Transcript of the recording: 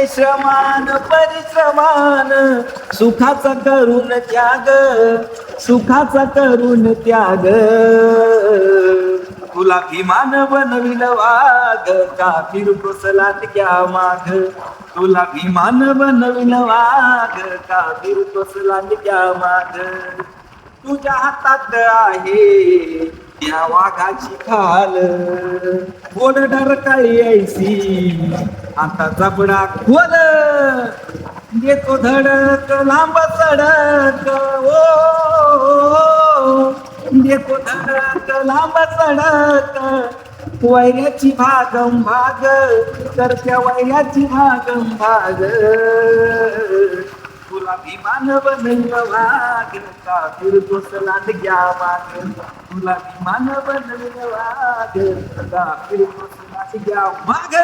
श्रमान परिश्रमान सुखाचा करून त्याग सुखाचा करून त्याग तुला विमान बनविल वाघ का फिरतोस लांडग्या माग तुला विमान बनविल वाघ का फिरतोस लांडग्या माग तुझ्या हातात आहे त्या वाघाची खाल गोड डरकाळी ऐसी आता जबडा खोल देतो धडक लांब सडक ओ देतो धडक लांब सडक वैऱ्याची भागम भाग तर त्या वैऱ्याची भागम भाग तुला विमान बनविल वाघ का फिरतोस लांडग्या माग तुला विमान बनविल वाघ का फिरतोस लांडग्या माग